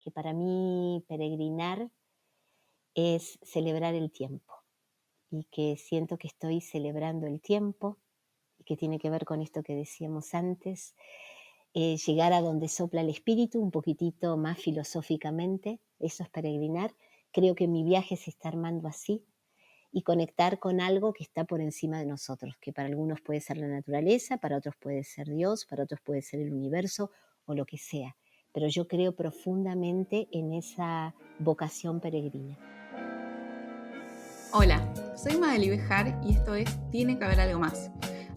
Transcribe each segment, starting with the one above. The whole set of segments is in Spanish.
que para mí peregrinar es celebrar el tiempo y que siento que estoy celebrando el tiempo y que tiene que ver con esto que decíamos antes, llegar a donde sopla el espíritu un poquitito más filosóficamente, eso es peregrinar. Creo que mi viaje se está armando así y conectar con algo que está por encima de nosotros, que para algunos puede ser la naturaleza, para otros puede ser Dios, para otros puede ser el universo o lo que sea. Pero yo creo profundamente en esa vocación peregrina. Hola, soy Madely Bejar y esto es Tiene que haber algo más.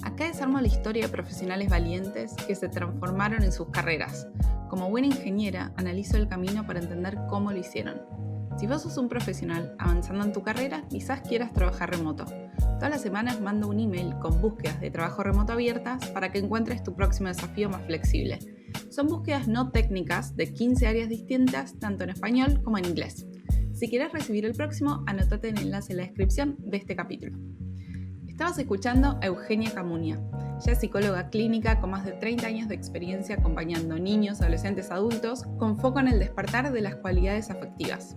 Acá desarmo la historia de profesionales valientes que se transformaron en sus carreras. Como buena ingeniera, analizo el camino para entender cómo lo hicieron. Si vos sos un profesional avanzando en tu carrera, quizás quieras trabajar remoto. Todas las semanas mando un email con búsquedas de trabajo remoto abiertas para que encuentres tu próximo desafío más flexible. Son búsquedas no técnicas de 15 áreas distintas, tanto en español como en inglés. Si quieres recibir el próximo, anótate en el enlace en la descripción de este capítulo. Estabas escuchando a Eugenia Camunia. Ella es psicóloga clínica con más de 30 años de experiencia acompañando niños, adolescentes, adultos, con foco en el despertar de las cualidades afectivas.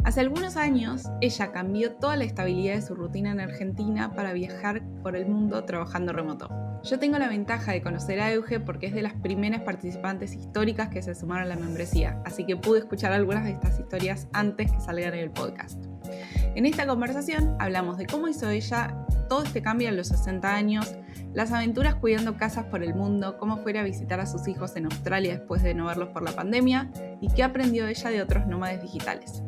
Hace algunos años, ella cambió toda la estabilidad de su rutina en Argentina para viajar por el mundo trabajando remoto. Yo tengo la ventaja de conocer a Euge porque es de las primeras participantes históricas que se sumaron a la membresía, así que pude escuchar algunas de estas historias antes que salgan en el podcast. En esta conversación hablamos de cómo hizo ella todo este cambio a los 60 años, las aventuras cuidando casas por el mundo, cómo fue a visitar a sus hijos en Australia después de no verlos por la pandemia y qué aprendió ella de otros nómades digitales.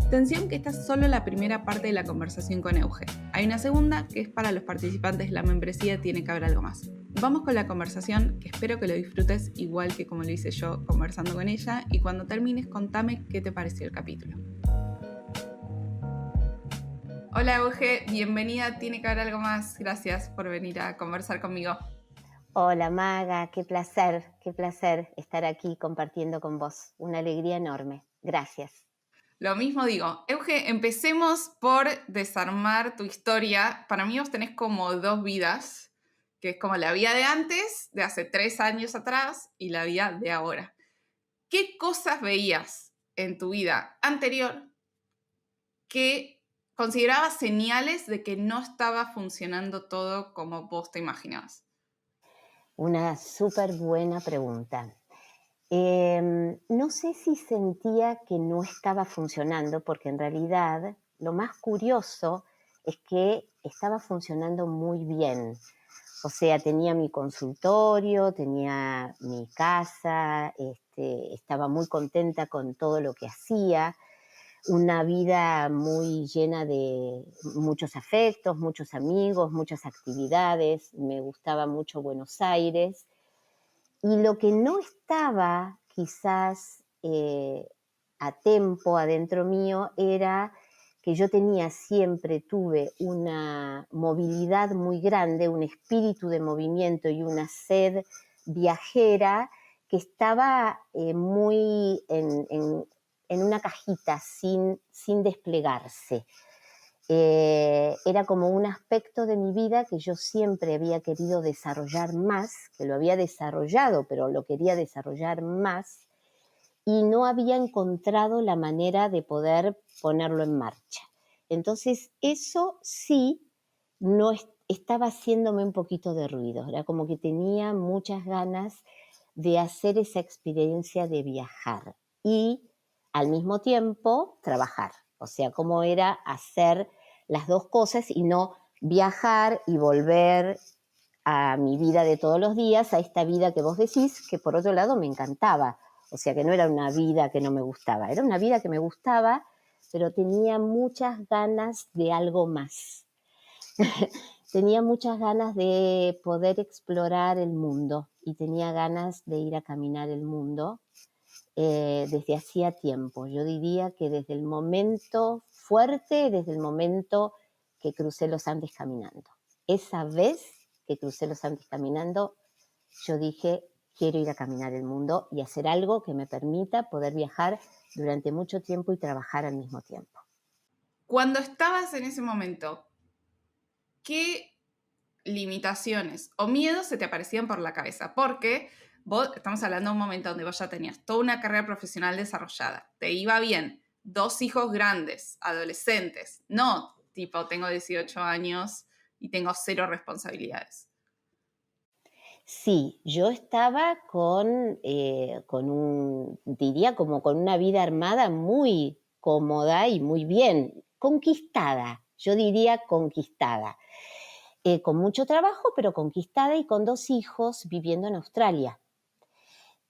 Atención que esta es solo la primera parte de la conversación con Euge. Hay una segunda que es para los participantes de la membresía Tiene que haber algo más. Vamos con la conversación, que espero que lo disfrutes igual que como lo hice yo conversando con ella, y cuando termines contame qué te pareció el capítulo. Hola Euge, bienvenida, Tiene que haber algo más. Gracias por venir a conversar conmigo. Hola Maga, qué placer estar aquí compartiendo con vos. Una alegría enorme. Gracias. Lo mismo digo. Euge, empecemos por desarmar tu historia. Para mí vos tenés como dos vidas, que es como la vida de antes, de hace 3 años atrás, y la vida de ahora. ¿Qué cosas veías en tu vida anterior que considerabas señales de que no estaba funcionando todo como vos te imaginabas? Una súper buena pregunta. No sé si sentía que no estaba funcionando, porque en realidad lo más curioso es que estaba funcionando muy bien. O sea, tenía mi consultorio, tenía mi casa, estaba muy contenta con todo lo que hacía, una vida muy llena de muchos afectos, muchos amigos, muchas actividades, me gustaba mucho Buenos Aires. Y lo que no estaba quizás a tiempo adentro mío era que yo tuve una movilidad muy grande, un espíritu de movimiento y una sed viajera que estaba muy en una cajita sin desplegarse. Era como un aspecto de mi vida que yo siempre había querido desarrollar más, que lo había desarrollado, pero lo quería desarrollar más, y no había encontrado la manera de poder ponerlo en marcha. Entonces, eso sí no estaba haciéndome un poquito de ruido, era como que tenía muchas ganas de hacer esa experiencia de viajar y al mismo tiempo trabajar. O sea, cómo era hacer las dos cosas y no viajar y volver a mi vida de todos los días, a esta vida que vos decís, que por otro lado me encantaba. O sea, que no era una vida que no me gustaba, era una vida que me gustaba, pero tenía muchas ganas de algo más. Tenía muchas ganas de poder explorar el mundo y tenía ganas de ir a caminar el mundo desde hacía tiempo. Yo diría que desde el momento fuerte, desde el momento que crucé los Andes caminando. Esa vez que crucé los Andes caminando, yo dije, quiero ir a caminar el mundo y hacer algo que me permita poder viajar durante mucho tiempo y trabajar al mismo tiempo. Cuando estabas en ese momento, ¿qué limitaciones o miedos se te aparecían por la cabeza? Porque Vos, estamos hablando de un momento donde vos ya tenías toda una carrera profesional desarrollada, te iba bien, 2 hijos grandes, adolescentes, no tipo tengo 18 años y tengo 0 responsabilidades. Sí, yo estaba diría como con una vida armada muy cómoda y muy bien, conquistada, yo diría conquistada. Con mucho trabajo, pero conquistada y con 2 hijos viviendo en Australia.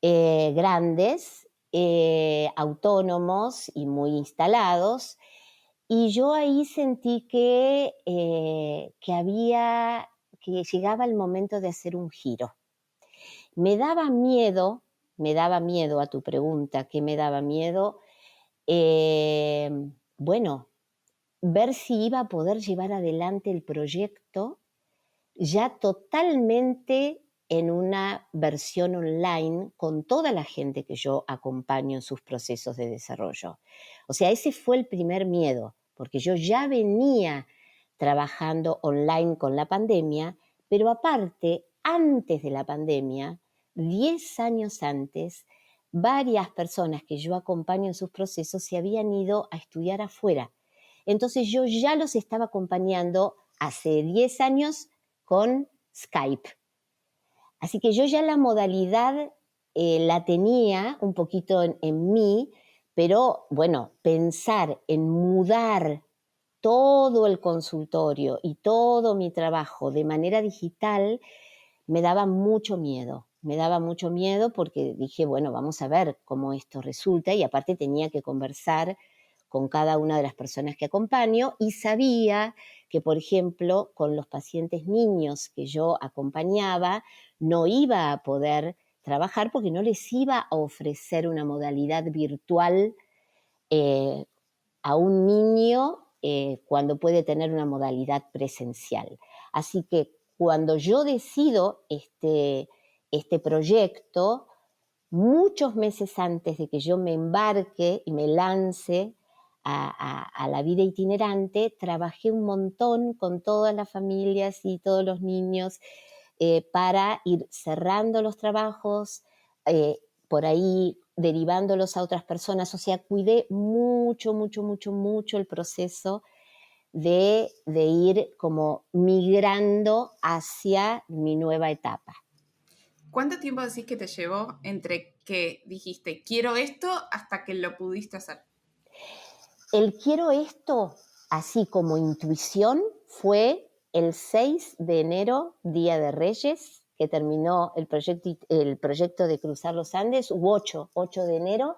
Grandes, autónomos y muy instalados. Y yo ahí sentí que llegaba el momento de hacer un giro. Me daba miedo a tu pregunta, ¿qué me daba miedo? Bueno, ver si iba a poder llevar adelante el proyecto ya totalmente en una versión online con toda la gente que yo acompaño en sus procesos de desarrollo. O sea, ese fue el primer miedo, porque yo ya venía trabajando online con la pandemia, pero aparte, antes de la pandemia, 10 años antes, varias personas que yo acompaño en sus procesos se habían ido a estudiar afuera. Entonces yo ya los estaba acompañando hace 10 años con Skype. Así que yo ya la modalidad la tenía un poquito en mí, pero bueno, pensar en mudar todo el consultorio y todo mi trabajo de manera digital me daba mucho miedo. Me daba mucho miedo porque dije, bueno, vamos a ver cómo esto resulta, y aparte tenía que conversar con cada una de las personas que acompaño, y sabía que, por ejemplo, con los pacientes niños que yo acompañaba, no iba a poder trabajar porque no les iba a ofrecer una modalidad virtual eh, a un niño cuando puede tener una modalidad presencial. Así que cuando yo decido este proyecto, muchos meses antes de que yo me embarque y me lance a la vida itinerante, trabajé un montón con todas las familias y todos los niños para ir cerrando los trabajos, por ahí derivándolos a otras personas. O sea, cuidé mucho, mucho, mucho, mucho el proceso de ir como migrando hacia mi nueva etapa. ¿Cuánto tiempo decís que te llevó entre que dijiste quiero esto hasta que lo pudiste hacer? El quiero esto, así como intuición, fue el 6 de enero, Día de Reyes, que terminó el proyecto de cruzar los Andes, u 8 de enero,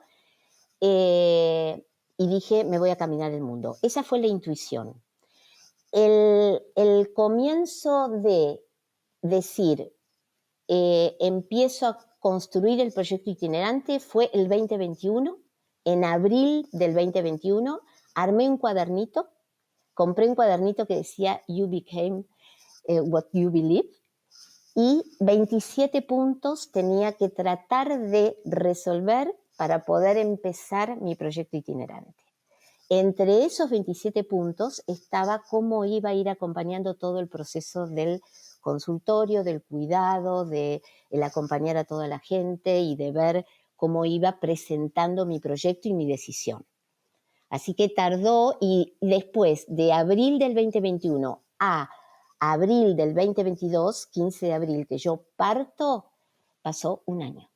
y dije, me voy a caminar el mundo. Esa fue la intuición. El comienzo de decir, empiezo a construir el proyecto itinerante fue el 2021. En abril del 2021 armé un cuadernito, compré un cuadernito que decía You became what you believe, y 27 puntos tenía que tratar de resolver para poder empezar mi proyecto itinerante. Entre esos 27 puntos estaba cómo iba a ir acompañando todo el proceso del consultorio, del cuidado, de el acompañar a toda la gente y de ver cómo iba presentando mi proyecto y mi decisión. Así que tardó, y después de abril del 2021 a abril del 2022, 15 de abril que yo parto, pasó un año.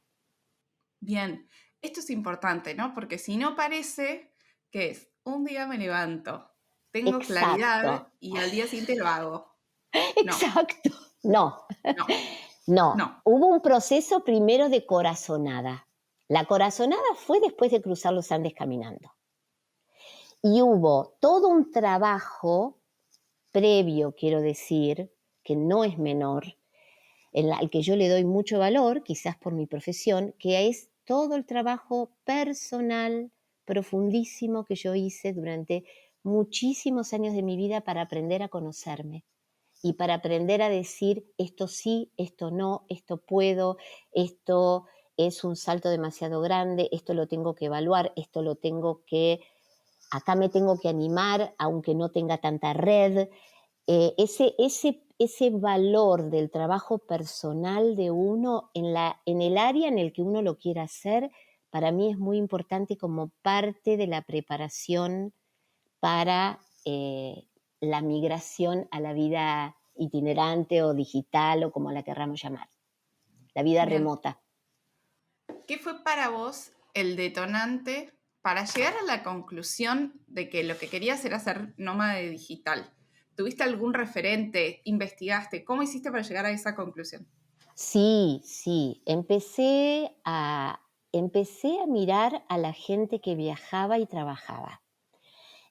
Bien, esto es importante, ¿no? Porque si no parece que es un día me levanto, tengo Exacto. claridad y al día siguiente lo hago. No, Exacto. No, no, no. no. Hubo un proceso primero de corazonada. La corazonada fue después de cruzar los Andes caminando. Y hubo todo un trabajo previo, quiero decir, que no es menor, al que yo le doy mucho valor, quizás por mi profesión, que es todo el trabajo personal profundísimo que yo hice durante muchísimos años de mi vida para aprender a conocerme y para aprender a decir esto sí, esto no, esto puedo, esto es un salto demasiado grande, esto lo tengo que evaluar, esto lo tengo que, acá me tengo que animar aunque no tenga tanta red. ese valor del trabajo personal de uno en el área en el que uno lo quiera hacer, para mí es muy importante como parte de la preparación para la migración a la vida itinerante o digital o como la querramos llamar, la vida Bien. remota. ¿Qué fue para vos el detonante para llegar a la conclusión de que lo que querías era ser nómade digital? ¿Tuviste algún referente? ¿Investigaste? ¿Cómo hiciste para llegar a esa conclusión? Sí, sí, empecé a mirar a la gente que viajaba y trabajaba.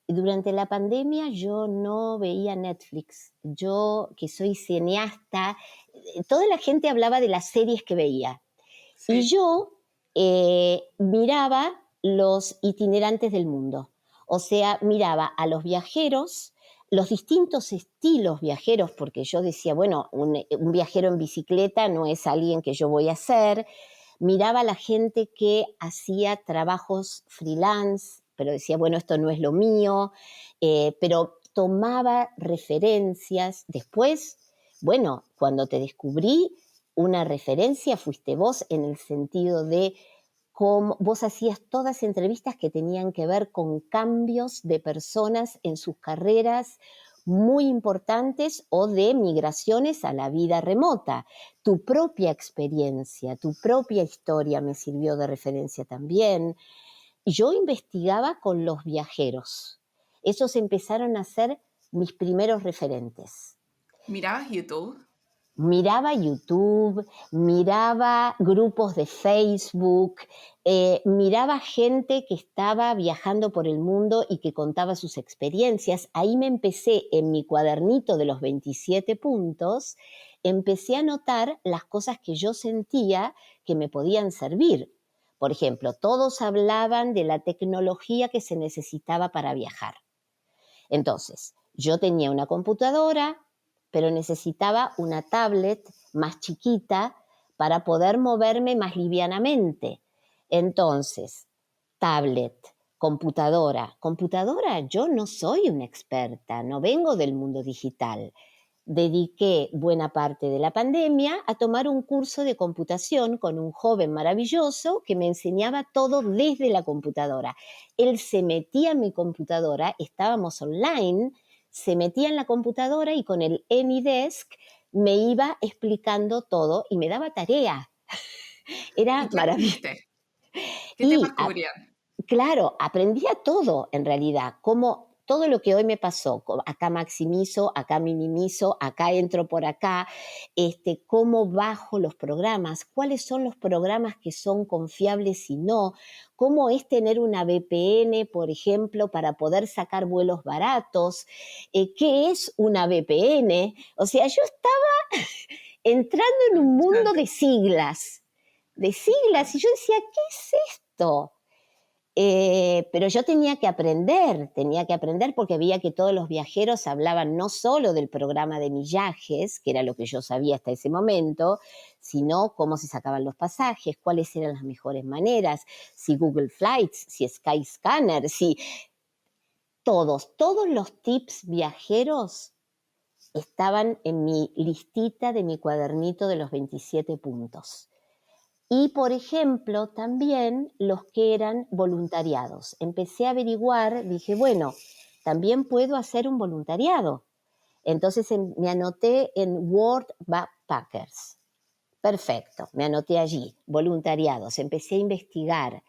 Durante la pandemia yo no veía Netflix. Yo, que soy cineasta, toda la gente hablaba de las series que veía. Y Sí. yo miraba los itinerantes del mundo. O sea, miraba a los viajeros, los distintos estilos viajeros, porque yo decía, bueno, un viajero en bicicleta no es alguien que yo voy a hacer. Miraba a la gente que hacía trabajos freelance, pero decía, bueno, esto no es lo mío, pero tomaba referencias. Después, bueno, cuando te descubrí, una referencia fuiste vos en el sentido de cómo vos hacías todas entrevistas que tenían que ver con cambios de personas en sus carreras muy importantes o de migraciones a la vida remota. Tu propia experiencia, tu propia historia me sirvió de referencia también. Yo investigaba con los viajeros. Esos empezaron a ser mis primeros referentes. ¿Mirabas YouTube? Miraba YouTube, miraba grupos de Facebook, miraba gente que estaba viajando por el mundo y que contaba sus experiencias. Ahí me empecé en mi cuadernito de los 27 puntos, empecé a notar las cosas que yo sentía que me podían servir. Por ejemplo, todos hablaban de la tecnología que se necesitaba para viajar. Entonces, yo tenía una computadora, pero necesitaba una tablet más chiquita para poder moverme más livianamente. Entonces, tablet, computadora. Computadora, yo no soy una experta, no vengo del mundo digital. Dediqué buena parte de la pandemia a tomar un curso de computación con un joven maravilloso que me enseñaba todo desde la computadora. Él se metía en mi computadora, estábamos online, se metía en la computadora y con el AnyDesk me iba explicando todo y me daba tarea. ¿Y Era qué maravilloso. aprendiste? ¿Qué Y temas cubrían? claro, aprendía todo en realidad, como todo lo que hoy me pasó, acá maximizo, acá minimizo, acá entro por acá, cómo bajo los programas, cuáles son los programas que son confiables y no, cómo es tener una VPN, por ejemplo, para poder sacar vuelos baratos, qué es una VPN, o sea, yo estaba entrando en un mundo de siglas, y yo decía, ¿qué es esto? Pero yo tenía que aprender porque veía que todos los viajeros hablaban no solo del programa de millajes, que era lo que yo sabía hasta ese momento, sino cómo se sacaban los pasajes, cuáles eran las mejores maneras, si Google Flights, si Skyscanner, si todos los tips viajeros estaban en mi listita de mi cuadernito de los 27 puntos. Y, por ejemplo, también los que eran voluntariados. Empecé a averiguar, dije, bueno, también puedo hacer un voluntariado. Entonces me anoté en World Backpackers. Perfecto, me anoté allí, voluntariados. Empecé a investigar.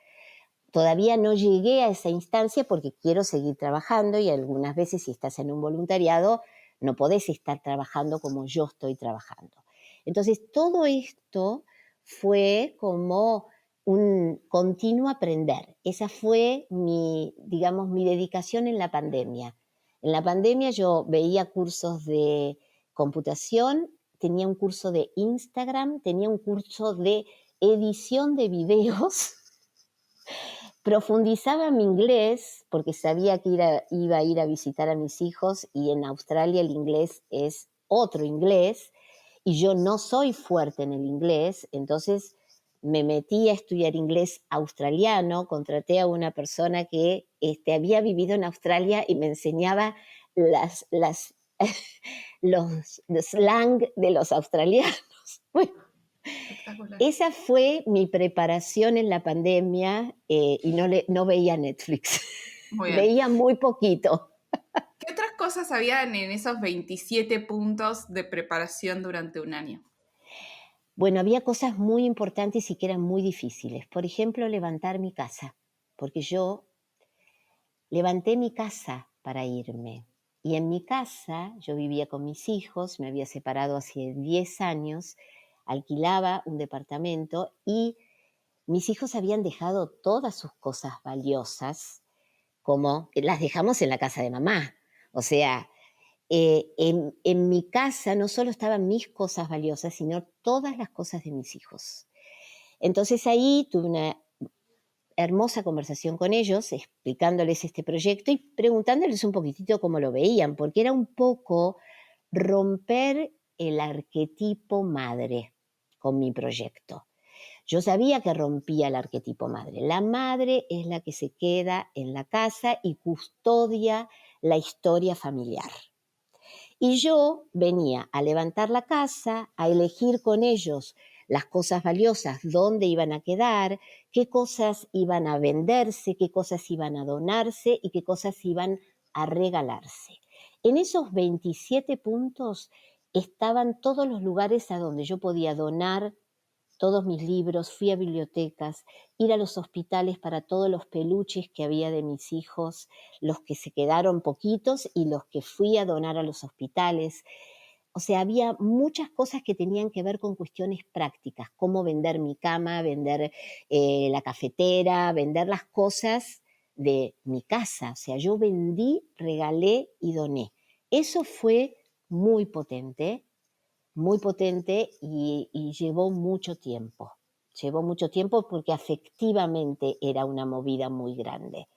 Todavía no llegué a esa instancia porque quiero seguir trabajando y algunas veces si estás en un voluntariado no podés estar trabajando como yo estoy trabajando. Entonces, todo esto fue como un continuo aprender. Esa fue digamos, mi dedicación en la pandemia. En la pandemia yo veía cursos de computación, tenía un curso de Instagram, tenía un curso de edición de videos, profundizaba mi inglés porque sabía que iba a ir a visitar a mis hijos y en Australia el inglés es otro inglés y yo no soy fuerte en el inglés, entonces me metí a estudiar inglés australiano, contraté a una persona que había vivido en Australia y me enseñaba las los slang de los australianos. Bueno, Espectacular. esa fue mi preparación en la pandemia, y no veía Netflix. Muy bien. Veía muy poquito. ¿Qué otras cosas habían en esos 27 puntos de preparación durante un año? Bueno, había cosas muy importantes y que eran muy difíciles. Por ejemplo, levantar mi casa, porque yo levanté mi casa para irme. Y en mi casa yo vivía con mis hijos, me había separado hace 10 años, alquilaba un departamento y mis hijos habían dejado todas sus cosas valiosas, como las dejamos en la casa de mamá. O sea, en mi casa no solo estaban mis cosas valiosas, sino todas las cosas de mis hijos. Entonces ahí tuve una hermosa conversación con ellos, explicándoles este proyecto y preguntándoles un poquitito cómo lo veían, porque era un poco romper el arquetipo madre con mi proyecto. Yo sabía que rompía el arquetipo madre. La madre es la que se queda en la casa y custodia la historia familiar. Y yo venía a levantar la casa, a elegir con ellos las cosas valiosas, dónde iban a quedar, qué cosas iban a venderse, qué cosas iban a donarse y qué cosas iban a regalarse. En esos 27 puntos estaban todos los lugares a donde yo podía donar todos mis libros, fui a bibliotecas, ir a los hospitales para todos los peluches que había de mis hijos, los que se quedaron poquitos y los que fui a donar a los hospitales. O sea, había muchas cosas que tenían que ver con cuestiones prácticas, cómo vender mi cama, vender la cafetera, vender las cosas de mi casa. O sea, yo vendí, regalé y doné. Eso fue muy potente y llevó mucho tiempo. Llevó mucho tiempo porque afectivamente era una movida muy grande.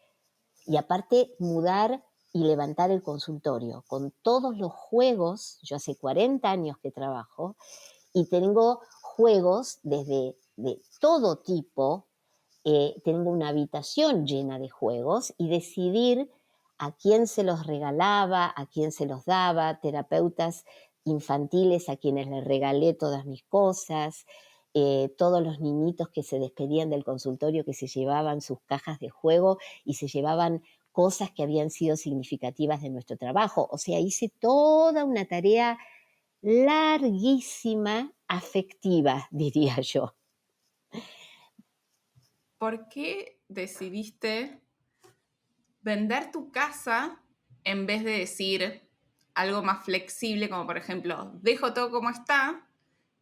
Y aparte, mudar y levantar el consultorio con todos los juegos. Yo hace 40 años que trabajo y tengo juegos de todo tipo. Tengo una habitación llena de juegos y decidir a quién se los regalaba, a quién se los daba, terapeutas infantiles a quienes les regalé todas mis cosas, todos los niñitos que se despedían del consultorio que se llevaban sus cajas de juego y se llevaban cosas que habían sido significativas de nuestro trabajo. O sea, hice toda una tarea larguísima, afectiva, diría yo. ¿Por qué decidiste vender tu casa en vez de decir algo más flexible, como por ejemplo, dejo todo como está,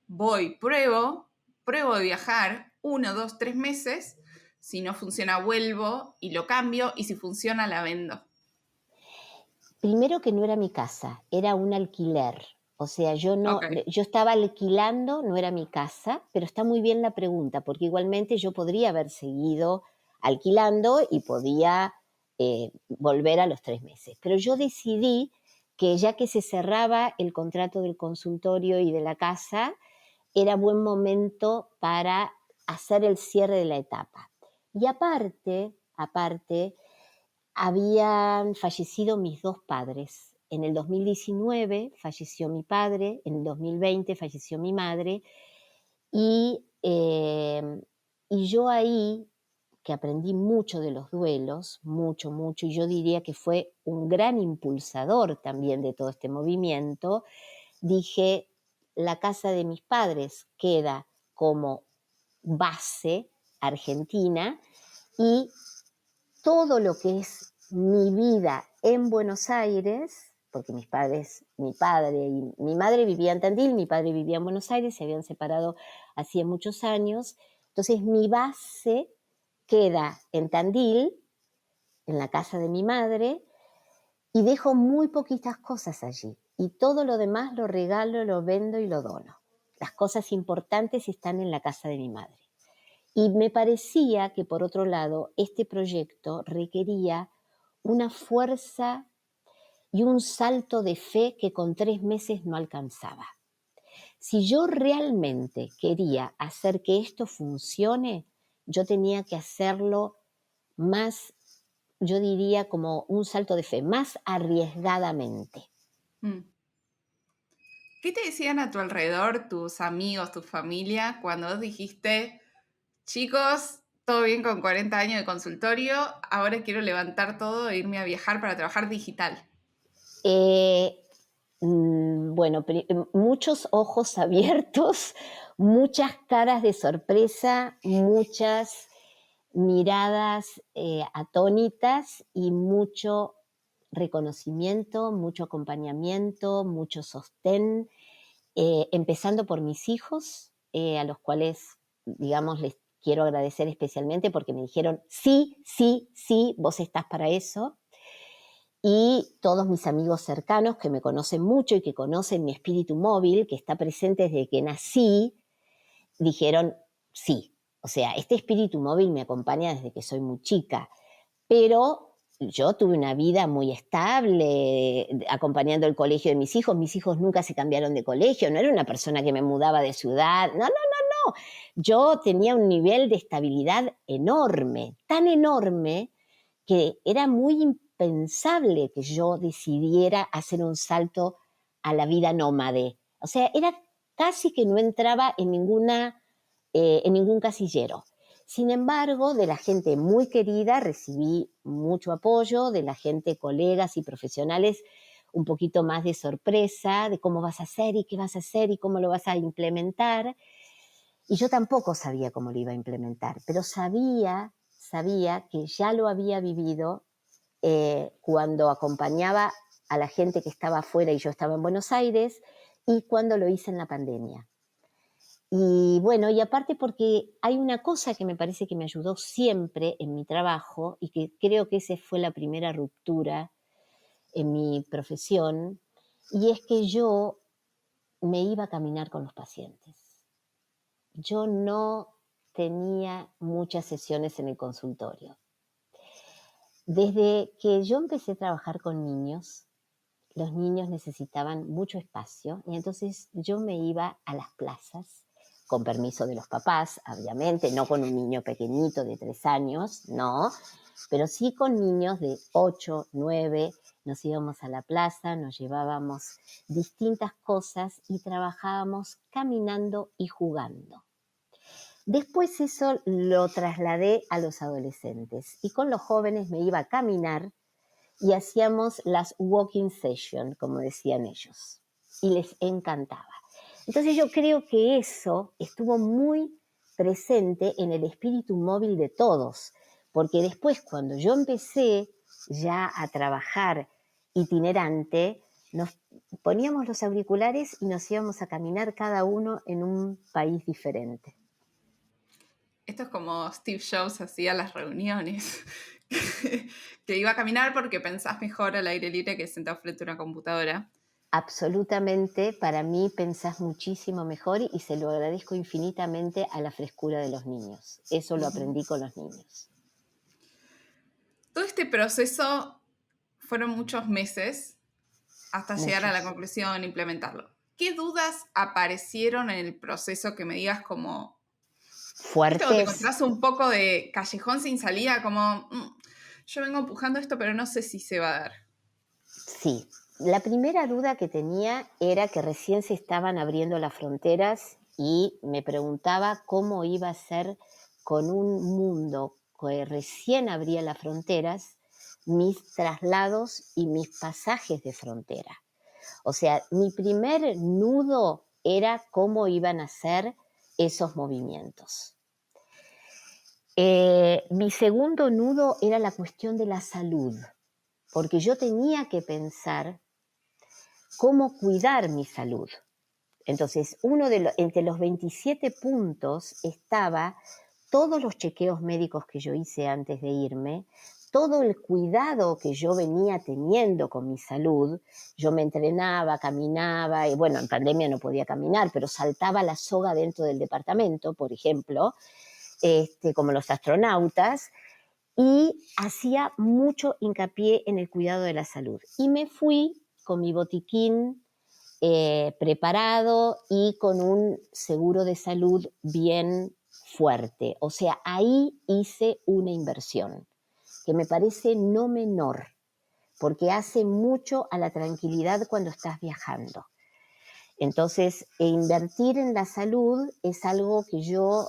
voy, pruebo de viajar 1, 2, 3 meses, si no funciona vuelvo y lo cambio y si funciona la vendo? Primero que no era mi casa, era un alquiler. O sea, Ok, yo estaba alquilando, no era mi casa, pero está muy bien la pregunta, porque igualmente yo podría haber seguido alquilando y podía volver a los 3 meses. Pero yo decidí que ya que se cerraba el contrato del consultorio y de la casa, era buen momento para hacer el cierre de la etapa. Y aparte, habían fallecido mis dos padres. En el 2019 falleció mi padre, en el 2020 falleció mi madre y yo ahí, que aprendí mucho de los duelos, mucho, y yo diría que fue un gran impulsador también de todo este movimiento, dije, la casa de mis padres queda como base argentina y todo lo que es mi vida en Buenos Aires, porque mi padre y mi madre vivían en Tandil, mi padre vivía en Buenos Aires, se habían separado hacía muchos años, entonces mi base queda en Tandil, en la casa de mi madre, y dejo muy poquitas cosas allí, y todo lo demás lo regalo, lo vendo y lo dono. Las cosas importantes están en la casa de mi madre. Y me parecía que, por otro lado, este proyecto requería una fuerza y un salto de fe que con 3 meses no alcanzaba. Si yo realmente quería hacer que esto funcione, yo tenía que hacerlo más, yo diría como un salto de fe, más arriesgadamente. Mm. ¿Qué te decían a tu alrededor tus amigos, tu familia, cuando vos dijiste, chicos, todo bien con 40 años de consultorio, ahora quiero levantar todo e irme a viajar para trabajar digital? Eh, bueno, muchos ojos abiertos, muchas caras de sorpresa, muchas miradas atónitas y mucho reconocimiento, mucho acompañamiento, mucho sostén, empezando por mis hijos, a los cuales, digamos, les quiero agradecer especialmente porque me dijeron, sí, sí, sí, vos estás para eso. Y todos mis amigos cercanos que me conocen mucho y que conocen mi espíritu móvil, que está presente desde que nací, dijeron sí. O sea, este espíritu móvil me acompaña desde que soy muy chica, pero yo tuve una vida muy estable, acompañando el colegio de mis hijos. Mis hijos nunca se cambiaron de colegio, no era una persona que me mudaba de ciudad. No, no, no, no. Yo tenía un nivel de estabilidad enorme, tan enorme que era muy impensable que yo decidiera hacer un salto a la vida nómade. O sea, era casi que no entraba en ningún casillero. Sin embargo, de la gente muy querida recibí mucho apoyo, de la gente, colegas y profesionales, un poquito más de sorpresa de cómo vas a hacer y qué vas a hacer y cómo lo vas a implementar. Y yo tampoco sabía cómo lo iba a implementar, pero sabía que ya lo había vivido cuando acompañaba a la gente que estaba afuera y yo estaba en Buenos Aires y cuando lo hice en la pandemia. Y bueno, y aparte porque hay una cosa que me parece que me ayudó siempre en mi trabajo y que creo que esa fue la primera ruptura en mi profesión, y es que yo me iba a caminar con los pacientes. Yo no tenía muchas sesiones en el consultorio. Desde que yo empecé a trabajar con niños, los niños necesitaban mucho espacio y entonces yo me iba a las plazas, con permiso de los papás, obviamente, no con un niño pequeñito de 3 años, no, pero sí con niños de 8, 9, nos íbamos a la plaza, nos llevábamos distintas cosas y trabajábamos caminando y jugando. Después eso lo trasladé a los adolescentes y con los jóvenes me iba a caminar y hacíamos las walking session, como decían ellos, y les encantaba. Entonces yo creo que eso estuvo muy presente en el espíritu móvil de todos, porque después cuando yo empecé ya a trabajar itinerante, nos poníamos los auriculares y nos íbamos a caminar cada uno en un país diferente. Esto es como Steve Jobs hacía las reuniones, que iba a caminar porque pensás mejor al aire libre que sentado frente a una computadora. Absolutamente, para mí pensás muchísimo mejor y se lo agradezco infinitamente a la frescura de los niños. Eso lo aprendí con los niños. Todo este proceso fueron muchos meses hasta llegar a la Muchos. conclusión, implementarlo. ¿Qué dudas aparecieron en el proceso que me digas como, viste, o te Fuertes. encontrás un poco de callejón sin salida, como, yo vengo empujando esto, pero no sé si se va a dar"? Sí. La primera duda que tenía era que recién se estaban abriendo las fronteras y me preguntaba cómo iba a ser con un mundo que recién abría las fronteras, mis traslados y mis pasajes de frontera. O sea, mi primer nudo era cómo iban a ser esos movimientos. Mi segundo nudo era la cuestión de la salud, porque yo tenía que pensar cómo cuidar mi salud. Entonces, entre los 27 puntos estaba todos los chequeos médicos que yo hice antes de irme, todo el cuidado que yo venía teniendo con mi salud. Yo me entrenaba, caminaba, y bueno, en pandemia no podía caminar, pero saltaba la soga dentro del departamento, por ejemplo, como los astronautas, y hacía mucho hincapié en el cuidado de la salud. Y me fui con mi botiquín preparado y con un seguro de salud bien fuerte. O sea, ahí hice una inversión que me parece no menor, porque hace mucho a la tranquilidad cuando estás viajando. Entonces, invertir en la salud es algo que yo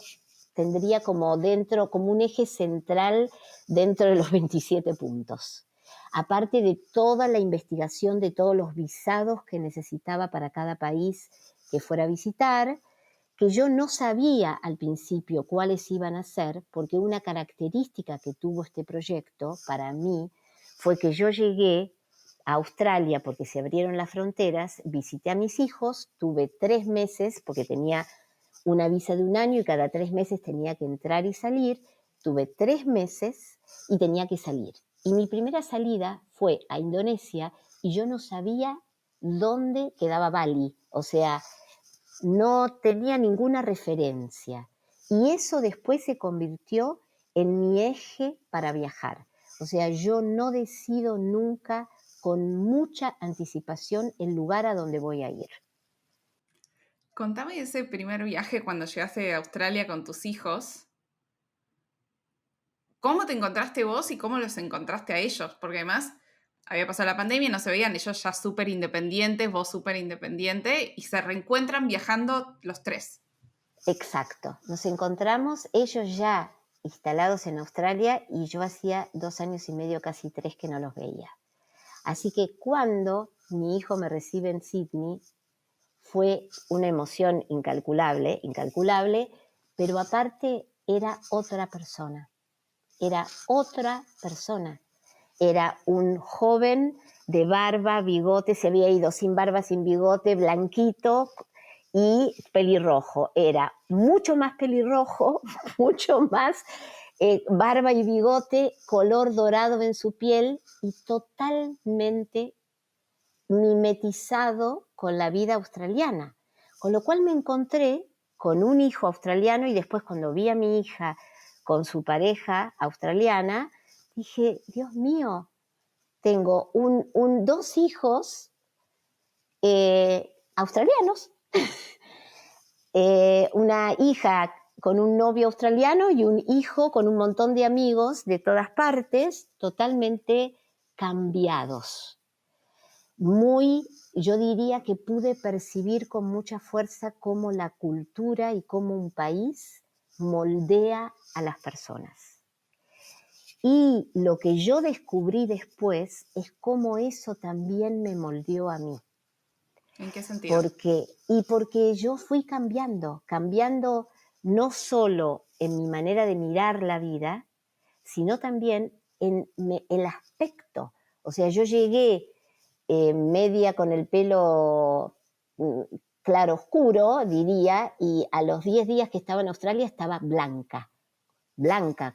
tendría como dentro, como un eje central dentro de los 27 puntos. Aparte de toda la investigación de todos los visados que necesitaba para cada país que fuera a visitar, que yo no sabía al principio cuáles iban a ser, porque una característica que tuvo este proyecto para mí fue que yo llegué a Australia porque se abrieron las fronteras, visité a mis hijos, tuve 3 meses porque tenía una visa de 1 año y cada 3 meses tenía que entrar y salir, tuve 3 meses y tenía que salir. Y mi primera salida fue a Indonesia y yo no sabía dónde quedaba Bali, o sea, no tenía ninguna referencia. Y eso después se convirtió en mi eje para viajar. O sea, yo no decido nunca con mucha anticipación el lugar a donde voy a ir. Contame ese primer viaje cuando llegaste a Australia con tus hijos. ¿Cómo te encontraste vos y cómo los encontraste a ellos? Porque además había pasado la pandemia, no se veían, ellos ya súper independientes, vos súper independiente, y se reencuentran viajando los tres. Exacto. Nos encontramos, ellos ya instalados en Australia y yo hacía 2 años y medio, casi 3 que no los veía. Así que cuando mi hijo me recibe en Sydney, fue una emoción incalculable, incalculable, pero aparte era otra persona. Era otra persona. Era un joven de barba, bigote, se había ido sin barba, sin bigote, blanquito y pelirrojo. Era mucho más pelirrojo, mucho más barba y bigote, color dorado en su piel y totalmente mimetizado con la vida australiana. Con lo cual me encontré con un hijo australiano y después cuando vi a mi hija con su pareja australiana, dije, Dios mío, tengo 2 hijos australianos, una hija con un novio australiano y un hijo con un montón de amigos de todas partes, totalmente cambiados. Yo diría que pude percibir con mucha fuerza cómo la cultura y cómo un país moldea a las personas. Y lo que yo descubrí después es cómo eso también me moldeó a mí. ¿En qué sentido? Porque yo fui cambiando no solo en mi manera de mirar la vida, sino también en el aspecto. O sea, yo llegué media con el pelo claro oscuro, diría, y a los 10 días que estaba en Australia estaba blanca,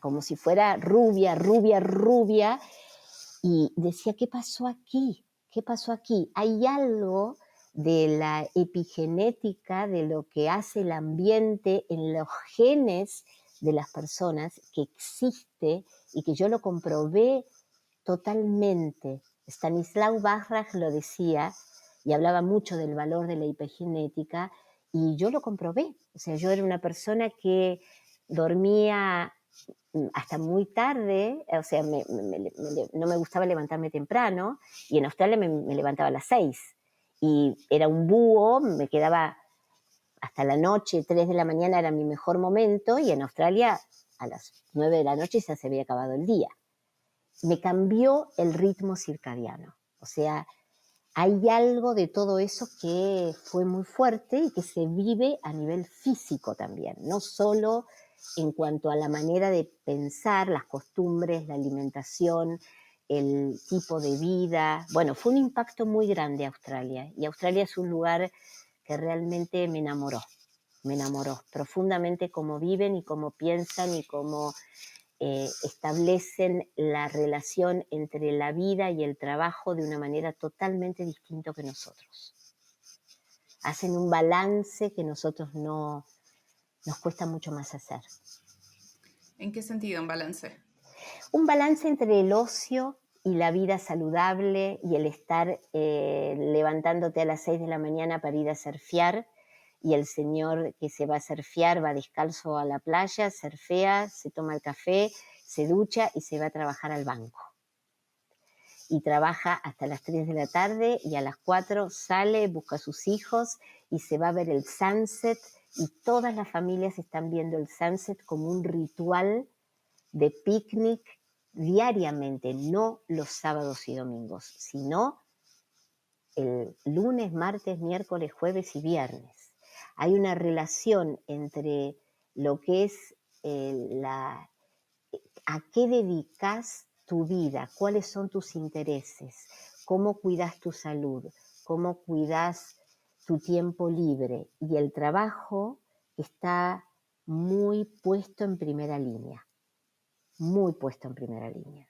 como si fuera rubia, rubia, rubia, y decía, ¿qué pasó aquí? ¿Qué pasó aquí? Hay algo de la epigenética, de lo que hace el ambiente en los genes de las personas que existe y que yo lo comprobé totalmente. Stanislau Bachrach lo decía y hablaba mucho del valor de la epigenética y yo lo comprobé. O sea, yo era una persona que dormía hasta muy tarde, o sea, no me gustaba levantarme temprano y en Australia me levantaba a las 6 y era un búho, me quedaba hasta la noche, 3 de la mañana era mi mejor momento y en Australia a las 9 de la noche ya se había acabado el día. Me cambió el ritmo circadiano, o sea, hay algo de todo eso que fue muy fuerte y que se vive a nivel físico también, no solo en cuanto a la manera de pensar, las costumbres, la alimentación, el tipo de vida. Bueno, fue un impacto muy grande Australia y Australia es un lugar que realmente me enamoró profundamente cómo viven y cómo piensan y cómo establecen la relación entre la vida y el trabajo de una manera totalmente distinta que nosotros. Hacen un balance que nosotros no nos cuesta mucho más hacer. ¿En qué sentido un balance? Un balance entre el ocio y la vida saludable y el estar levantándote a las 6 de la mañana para ir a surfear y el señor que se va a surfear va descalzo a la playa, surfea, se toma el café, se ducha y se va a trabajar al banco. y trabaja hasta las 3 de la tarde y a las 4 sale, busca a sus hijos y se va a ver el sunset y todas las familias están viendo el sunset como un ritual de picnic diariamente, no los sábados y domingos, sino el lunes, martes, miércoles, jueves y viernes. Hay una relación entre lo que es a qué dedicas tu vida, cuáles son tus intereses, cómo cuidas tu salud, cómo cuidas tu tiempo libre y el trabajo está muy puesto en primera línea, muy puesto en primera línea.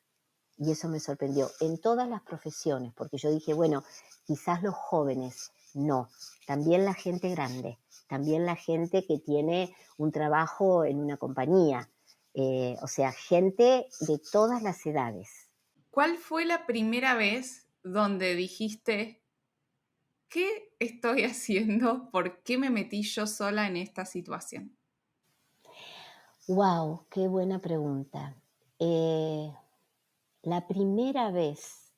Y eso me sorprendió en todas las profesiones, porque yo dije, bueno, quizás los jóvenes, no, también la gente grande, también la gente que tiene un trabajo en una compañía, o sea, gente de todas las edades. ¿Cuál fue la primera vez donde dijiste, ¿qué estoy haciendo? ¿Por qué me metí yo sola en esta situación? Wow, qué buena pregunta. La primera vez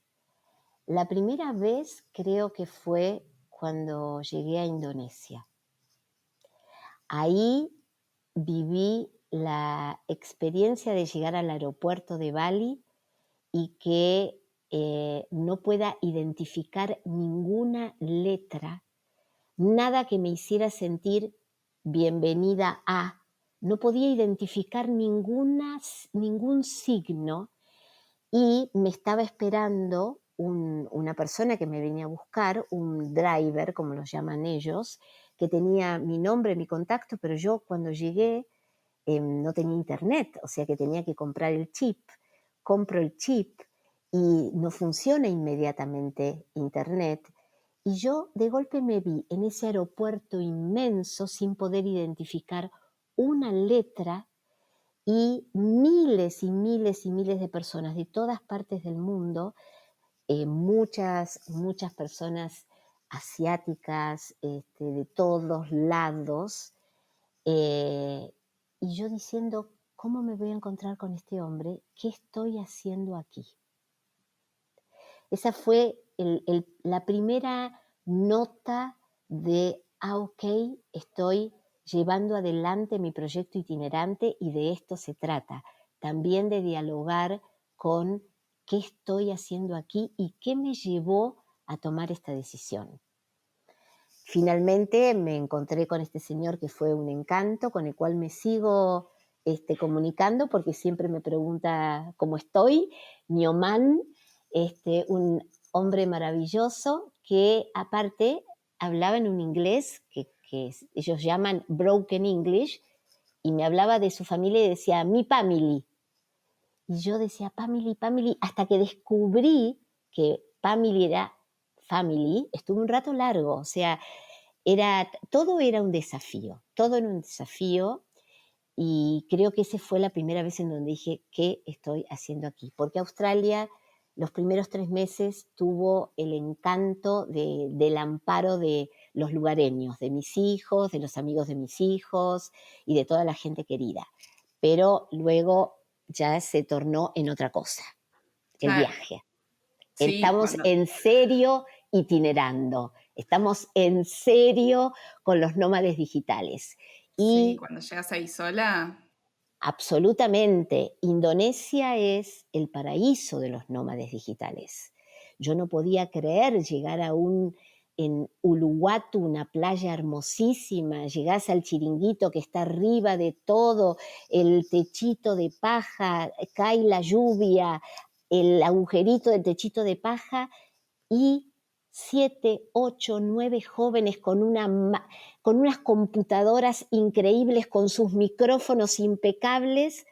creo que fue cuando llegué a Indonesia. Ahí viví la experiencia de llegar al aeropuerto de Bali y que no pueda identificar ninguna letra, nada que me hiciera sentir bienvenida a, no podía identificar ningún signo y me estaba esperando una persona que me venía a buscar, un driver, como lo llaman ellos, que tenía mi nombre, mi contacto, pero yo cuando llegué no tenía internet, o sea que tenía que comprar el chip. Compro el chip y no funciona inmediatamente internet. Y yo de golpe me vi en ese aeropuerto inmenso sin poder identificar una letra y miles y miles y miles de personas de todas partes del mundo, muchas personas asiáticas, de todos lados, eh, y yo diciendo, ¿cómo me voy a encontrar con este hombre? ¿Qué estoy haciendo aquí? Esa fue la primera nota de, ok, estoy llevando adelante mi proyecto itinerante y de esto se trata. También de dialogar con qué estoy haciendo aquí y qué me llevó a tomar esta decisión. Finalmente me encontré con este señor que fue un encanto, con el cual me sigo comunicando porque siempre me pregunta cómo estoy. Nioman, un hombre maravilloso que aparte hablaba en un inglés que ellos llaman broken English y me hablaba de su familia y decía mi family. Y yo decía family, hasta que descubrí que family era family, estuve un rato largo, o sea, todo era un desafío, todo era un desafío y creo que esa fue la primera vez en donde dije, ¿qué estoy haciendo aquí? Porque Australia los primeros 3 meses tuvo el encanto del amparo de los lugareños, de mis hijos, de los amigos de mis hijos y de toda la gente querida. Pero luego ya se tornó en otra cosa, el Claro, viaje. sí, Estamos en serio itinerando, estamos en serio con los nómades digitales. sí, Y cuando llegas ahí sola, absolutamente, Indonesia es el paraíso de los nómades digitales. Yo no podía creer llegar en Uluwatu, una playa hermosísima, llegás al chiringuito que está arriba de todo, el techito de paja, cae la lluvia, el agujerito del techito de paja y 7, 8, 9 jóvenes con unas computadoras increíbles, con sus micrófonos impecables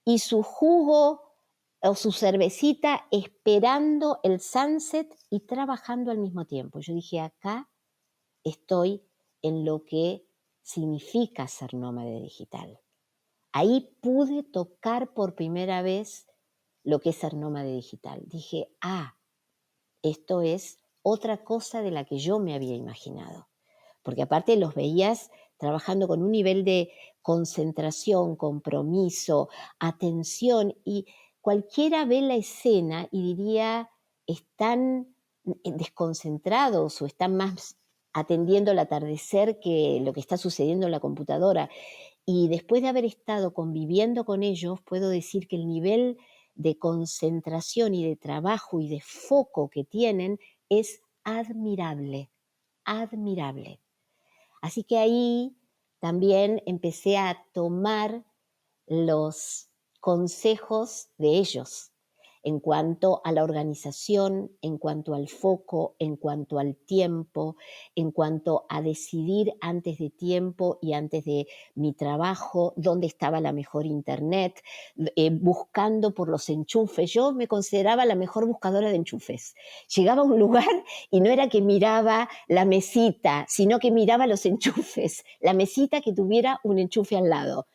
y su jugo o su cervecita esperando el sunset y trabajando al mismo tiempo. Yo dije, acá estoy en lo que significa ser nómade digital. Ahí pude tocar por primera vez lo que es ser nómade digital. Dije, esto es otra cosa de la que yo me había imaginado. Porque aparte los veías trabajando con un nivel de concentración, compromiso, atención, y cualquiera ve la escena y diría, están desconcentrados o están más atendiendo el atardecer que lo que está sucediendo en la computadora. Y después de haber estado conviviendo con ellos, puedo decir que el nivel de concentración y de trabajo y de foco que tienen es admirable, admirable. Así que ahí también empecé a tomar los consejos de ellos en cuanto a la organización, en cuanto al foco, en cuanto al tiempo, en cuanto a decidir antes de tiempo y antes de mi trabajo dónde estaba la mejor internet, buscando por los enchufes. Yo me consideraba la mejor buscadora de enchufes. Llegaba a un lugar y no era que miraba la mesita, sino que miraba los enchufes, la mesita que tuviera un enchufe al lado.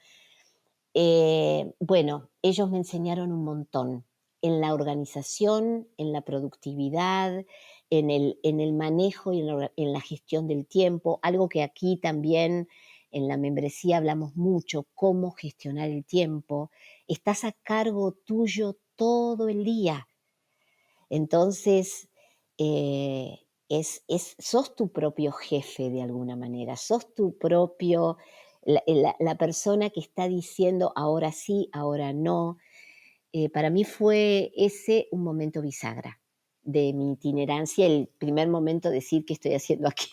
Bueno, ellos me enseñaron un montón en la organización, en la productividad, en el manejo y en la gestión del tiempo, algo que aquí también en la membresía hablamos mucho, cómo gestionar el tiempo. Estás a cargo tuyo todo el día. Entonces, sos tu propio jefe de alguna manera, sos tu propio, la persona que está diciendo ahora sí, ahora no. Para mí fue ese un momento bisagra de mi itinerancia, el primer momento decir qué estoy haciendo aquí.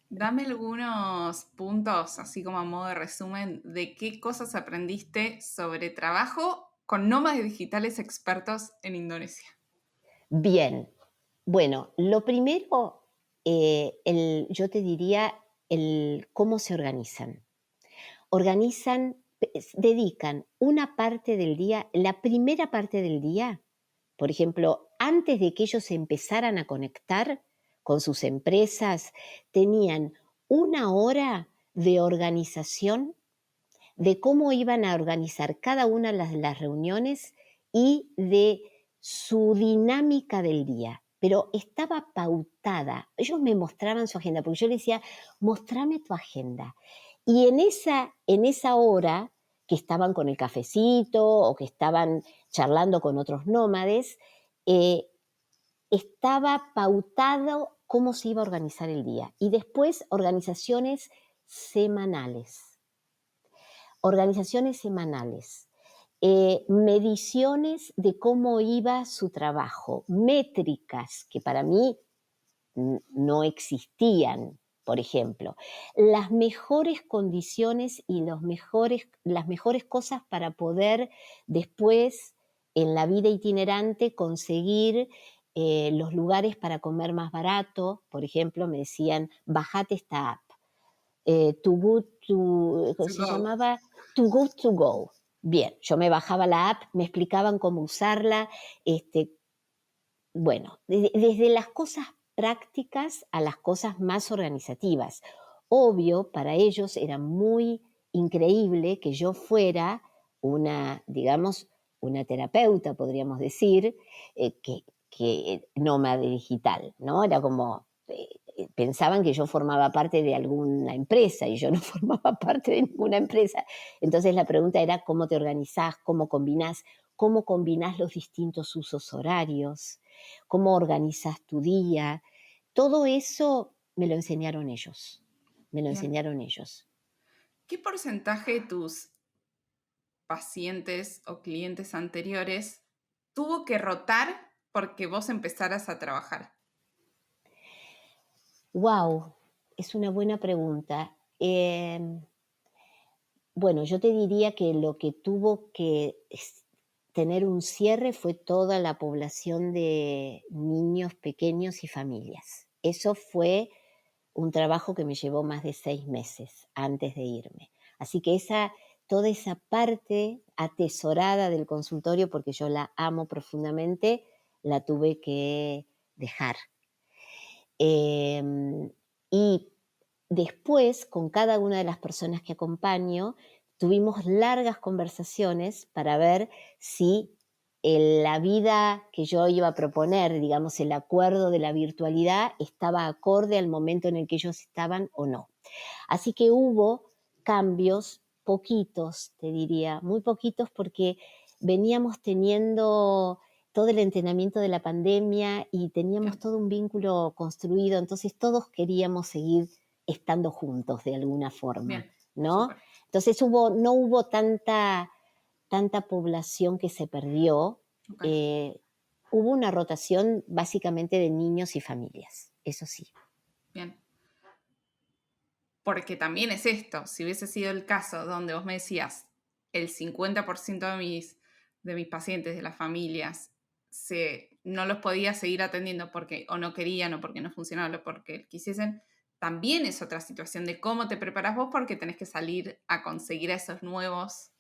Dame algunos puntos, así como a modo de resumen, de qué cosas aprendiste sobre trabajo con nómadas digitales expertos en Indonesia. Bien, bueno, lo primero, yo te diría cómo se organizan. Dedican una parte del día, la primera parte del día, por ejemplo, antes de que ellos empezaran a conectar con sus empresas, tenían una hora de organización de cómo iban a organizar cada una de las reuniones y de su dinámica del día. Pero estaba pautada. Ellos me mostraban su agenda, porque yo les decía, mostrame tu agenda. Y en esa hora que estaban con el cafecito o que estaban charlando con otros nómades, eh, estaba pautado cómo se iba a organizar el día. Y después organizaciones semanales. Organizaciones semanales. Mediciones de cómo iba su trabajo, métricas que para mí no existían, por ejemplo, las mejores condiciones y las mejores cosas para poder después en la vida itinerante conseguir los lugares para comer más barato. Por ejemplo, me decían, bajate esta app. Too Good to, ¿cómo To se go. llamaba? Too Good to Go. Bien, yo me bajaba la app, me explicaban cómo usarla, bueno, desde las cosas prácticas a las cosas más organizativas. Obvio, para ellos era muy increíble que yo fuera una, digamos, una terapeuta, podríamos decir, que nómada digital, ¿no? Era como, pensaban que yo formaba parte de alguna empresa y yo no formaba parte de ninguna empresa. Entonces la pregunta era cómo te organizás, cómo combinás los distintos usos horarios, cómo organizas tu día. Todo eso me lo enseñaron ellos, me lo Bien. enseñaron ellos. ¿Qué porcentaje de tus pacientes o clientes anteriores tuvo que rotar porque vos empezaras a trabajar? Wow, es una buena pregunta. Bueno, yo te diría que lo que tuvo que tener un cierre fue toda la población de niños pequeños y familias. Eso fue un trabajo que me llevó más de 6 meses antes de irme. Así que toda esa parte atesorada del consultorio, porque yo la amo profundamente, la tuve que dejar. Y después, con cada una de las personas que acompaño, tuvimos largas conversaciones para ver si la vida que yo iba a proponer, digamos, el acuerdo de la virtualidad, estaba acorde al momento en el que ellos estaban o no. Así que hubo cambios, poquitos, te diría, muy poquitos, porque veníamos teniendo todo el entrenamiento de la pandemia y teníamos Bien, todo un vínculo construido, entonces todos queríamos seguir estando juntos de alguna forma, bien, ¿no? súper. Entonces no hubo tanta población que se perdió. Ok, eh, Hubo una rotación básicamente de niños y familias, eso sí. bien. Porque también es esto, si hubiese sido el caso donde vos me decías, el 50% de mis pacientes, de las familias, no los podía seguir atendiendo porque o no querían o porque no funcionaba o porque quisiesen, también es otra situación de cómo te preparas vos porque tenés que salir a conseguir a esas nuevas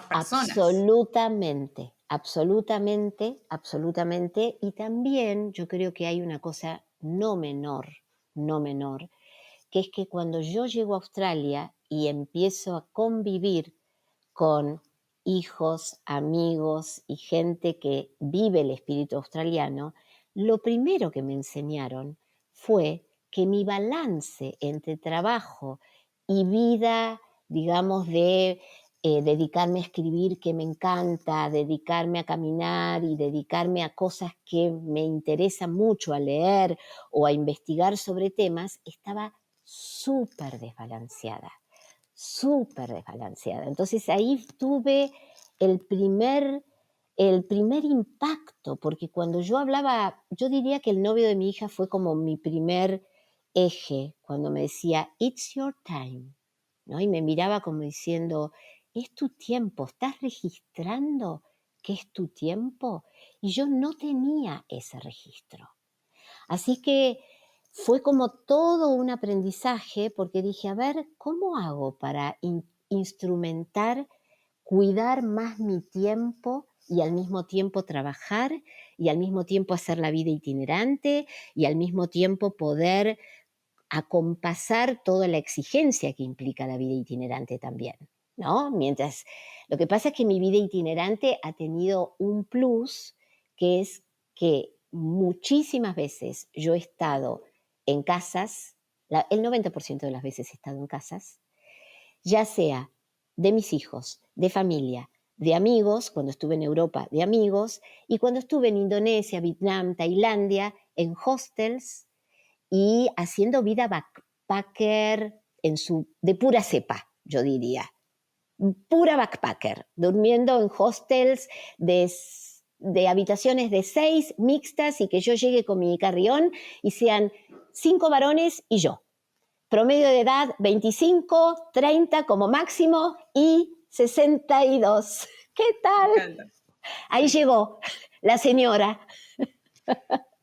personas. Absolutamente, absolutamente, absolutamente. Y también yo creo que hay una cosa no menor, que es que cuando yo llego a Australia y empiezo a convivir con hijos, amigos y gente que vive el espíritu australiano, lo primero que me enseñaron fue que mi balance entre trabajo y vida, digamos, de dedicarme a escribir que me encanta, dedicarme a caminar y dedicarme a cosas que me interesan mucho, a leer o a investigar sobre temas, estaba súper desbalanceada, súper desbalanceada. Entonces ahí tuve el primer, el primer impacto, porque cuando yo hablaba, yo diría que el novio de mi hija fue como mi primer eje, cuando me decía, it's your time, ¿no? Y me miraba como diciendo, es tu tiempo, ¿estás registrando que es tu tiempo? Y yo no tenía ese registro. Así que fue como todo un aprendizaje porque dije, a ver, ¿cómo hago para instrumentar, cuidar más mi tiempo y al mismo tiempo trabajar y al mismo tiempo hacer la vida itinerante y al mismo tiempo poder acompasar toda la exigencia que implica la vida itinerante también, ¿no? Mientras, lo que pasa es que mi vida itinerante ha tenido un plus, que es que muchísimas veces yo he estado en casas, el 90% de las veces he estado en casas, ya sea de mis hijos, de familia, de amigos, cuando estuve en Europa, de amigos, y cuando estuve en Indonesia, Vietnam, Tailandia, en hostels, y haciendo vida backpacker de pura cepa, yo diría. Pura backpacker, durmiendo en hostels de habitaciones de 6 mixtas y que yo llegue con mi carrión y sean 5 varones y yo. Promedio de edad 25, 30 como máximo y 62. ¿Qué Me tal? encanta. Ahí Sí. llegó la señora.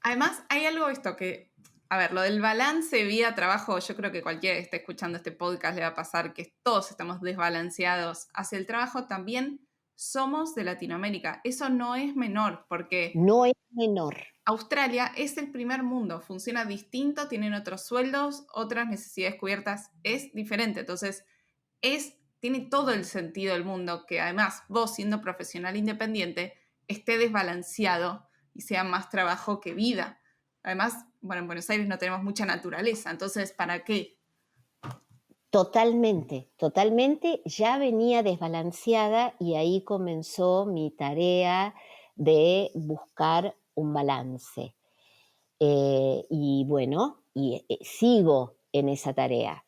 Además, hay algo esto que, a ver, lo del balance vida-trabajo, yo creo que cualquiera que esté escuchando este podcast le va a pasar que todos estamos desbalanceados hacia el trabajo, también somos de Latinoamérica. Eso no es menor, porque No es menor. Australia es el primer mundo, funciona distinto, tienen otros sueldos, otras necesidades cubiertas, es diferente. Entonces, tiene todo el sentido del mundo que además vos siendo profesional independiente esté desbalanceado y sea más trabajo que vida. Además, bueno, en Buenos Aires no tenemos mucha naturaleza, entonces, ¿para qué? Totalmente, totalmente. Ya venía desbalanceada y ahí comenzó mi tarea de buscar un balance. Y bueno, sigo en esa tarea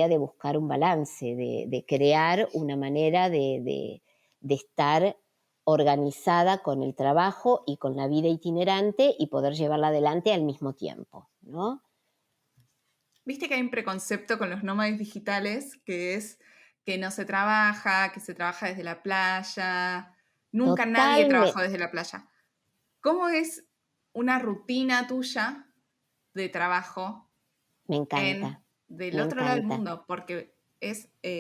de buscar un balance, de crear una manera de estar organizada con el trabajo y con la vida itinerante y poder llevarla adelante al mismo tiempo, ¿no? Viste que hay un preconcepto con los nómades digitales que es que no se trabaja, que se trabaja desde la playa. Nunca nadie trabajó Totalmente, desde la playa. ¿Cómo es una rutina tuya de trabajo me encanta, del me otro lado del encanta. mundo? Porque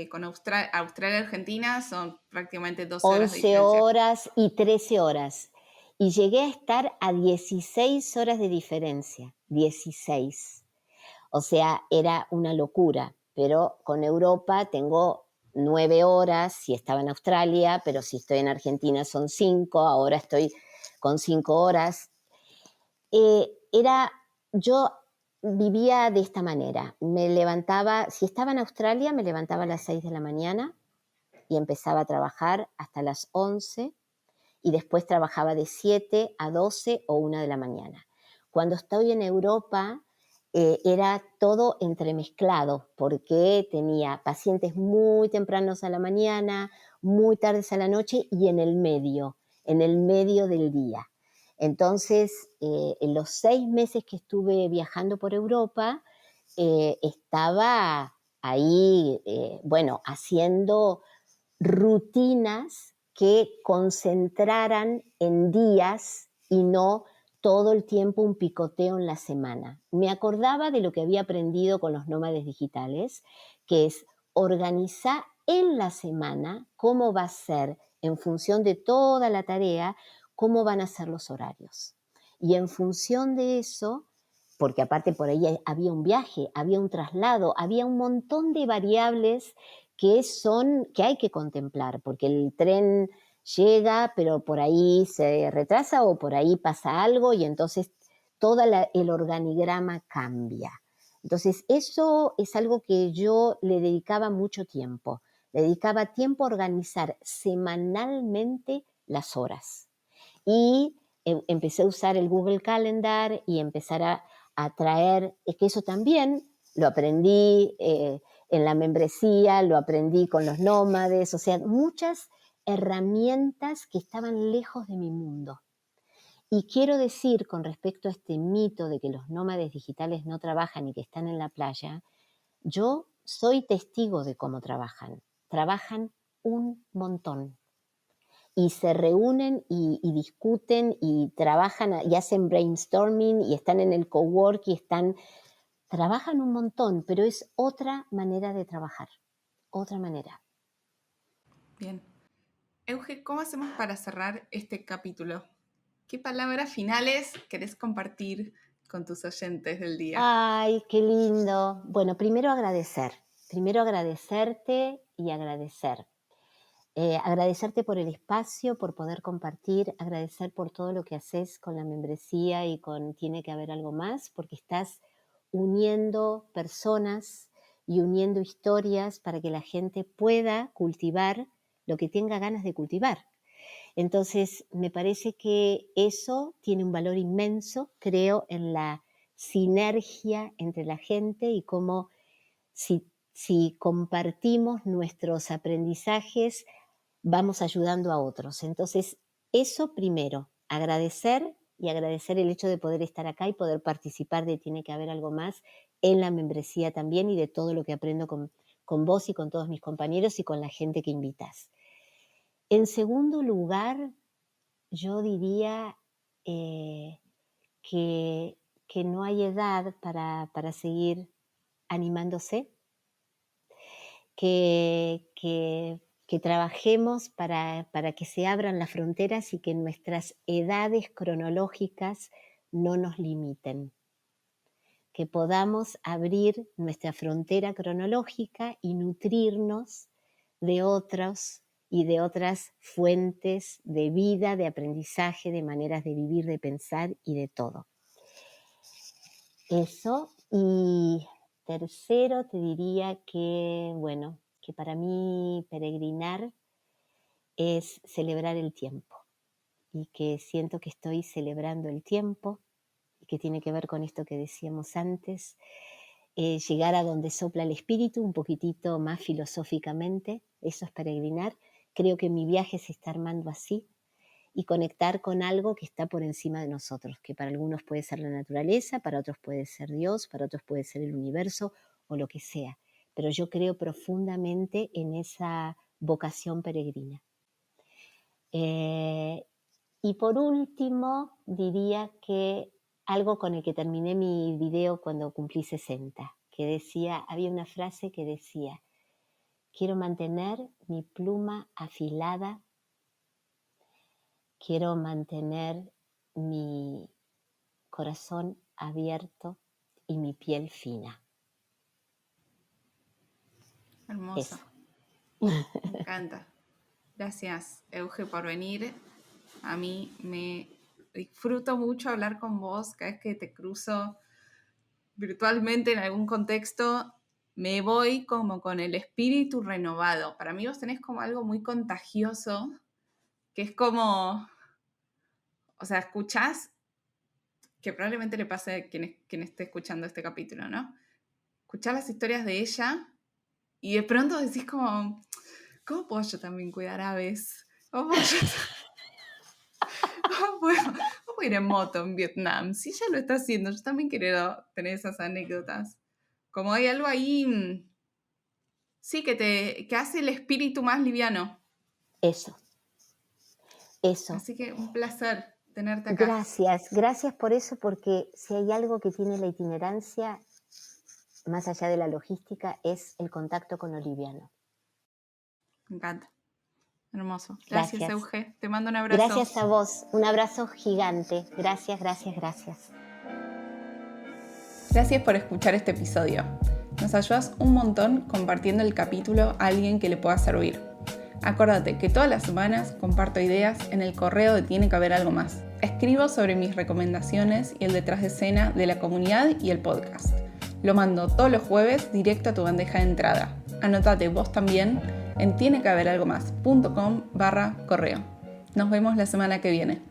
con Australia y Argentina son prácticamente 12 horas de 11 diferencia. horas y 13 horas. Y llegué a estar a 16 horas de diferencia, 16. O sea, era una locura, pero con Europa tengo 9 horas si estaba en Australia, pero si estoy en Argentina son 5, ahora estoy con 5 horas. Yo vivía de esta manera, me levantaba, si estaba en Australia, me levantaba a las 6 de la mañana y empezaba a trabajar hasta las 11 y después trabajaba de 7 a 12 o 1 de la mañana. Cuando estoy en Europa, era todo entremezclado, porque tenía pacientes muy tempranos a la mañana, muy tardes a la noche y en el medio del día. Entonces, en los 6 meses que estuve viajando por Europa, estaba ahí, bueno, haciendo rutinas que concentraran en días y no todo el tiempo un picoteo en la semana. Me acordaba de lo que había aprendido con los nómades digitales, que es organizar en la semana cómo va a ser, en función de toda la tarea, cómo van a ser los horarios. Y en función de eso, porque aparte por ahí había un viaje, había un traslado, había un montón de variables que hay que contemplar, porque el tren llega, pero por ahí se retrasa o por ahí pasa algo y entonces todo el organigrama cambia. Entonces, eso es algo que yo le dedicaba mucho tiempo. Le dedicaba tiempo a organizar semanalmente las horas. Y empecé a usar el Google Calendar y empezar a traer, es que eso también lo aprendí en la membresía, lo aprendí con los nómades, o sea, muchas herramientas que estaban lejos de mi mundo. Y quiero decir, con respecto a este mito de que los nómades digitales no trabajan y que están en la playa, yo soy testigo de cómo trabajan. Trabajan un montón. Y se reúnen y discuten y trabajan y hacen brainstorming y están en el cowork y trabajan un montón, pero es otra manera de trabajar, otra manera. Bien. Euge, ¿cómo hacemos para cerrar este capítulo? ¿Qué palabras finales querés compartir con tus oyentes del día? Ay, qué lindo. Bueno, primero agradecerte y agradecer. Agradecerte por el espacio, por poder compartir, agradecer por todo lo que haces con la membresía y con Tiene que haber algo más, porque estás uniendo personas y uniendo historias para que la gente pueda cultivar lo que tenga ganas de cultivar. Entonces, me parece que eso tiene un valor inmenso, creo en la sinergia entre la gente y cómo si compartimos nuestros aprendizajes, vamos ayudando a otros. Entonces, eso primero, agradecer y agradecer el hecho de poder estar acá y poder participar de Tiene que haber algo más en la membresía también y de todo lo que aprendo con vos y con todos mis compañeros y con la gente que invitas. En segundo lugar, yo diría que no hay edad para seguir animándose, que trabajemos para que se abran las fronteras y que nuestras edades cronológicas no nos limiten, que podamos abrir nuestra frontera cronológica y nutrirnos de otros y de otras fuentes de vida, de aprendizaje, de maneras de vivir, de pensar y de todo. Eso. Y tercero, te diría que, bueno, que para mí peregrinar es celebrar el tiempo y que siento que estoy celebrando el tiempo y que tiene que ver con esto que decíamos antes, llegar a donde sopla el espíritu un poquitito más filosóficamente, eso es peregrinar. Creo que mi viaje se está armando así y conectar con algo que está por encima de nosotros, que para algunos puede ser la naturaleza, para otros puede ser Dios, para otros puede ser el universo o lo que sea. Pero yo creo profundamente en esa vocación peregrina. Y por último, diría que algo con el que terminé mi video cuando cumplí 60, que decía, había una frase que decía, quiero mantener mi pluma afilada, quiero mantener mi corazón abierto y mi piel fina. Hermoso. Eso. Me encanta. Gracias, Euge, por venir. A mí me disfruto mucho hablar con vos. Cada vez que te cruzo virtualmente en algún contexto, me voy como con el espíritu renovado. Para mí vos tenés como algo muy contagioso, que es como O sea, escuchás, que probablemente le pase a quien esté escuchando este capítulo, ¿no? Escuchás las historias de ella y de pronto decís como, ¿cómo puedo yo también cuidar aves? ¿Cómo puedo ir en moto en Vietnam? Si ella lo está haciendo, yo también quiero tener esas anécdotas. Como hay algo ahí, sí, que hace el espíritu más liviano. Eso. Así que un placer tenerte acá. Gracias por eso, porque si hay algo que tiene la itinerancia, más allá de la logística, es el contacto con lo liviano. Me encanta. Hermoso. Gracias, Euge. Te mando un abrazo. Gracias a vos. Un abrazo gigante. Gracias. Gracias por escuchar este episodio. Nos ayudas un montón compartiendo el capítulo a alguien que le pueda servir. Acuérdate que todas las semanas comparto ideas en el correo de Tiene que haber algo más. Escribo sobre mis recomendaciones y el detrás de escena de la comunidad y el podcast. Lo mando todos los jueves directo a tu bandeja de entrada. Anótate vos también en tienequehaberalgomás.com/correo. Nos vemos la semana que viene.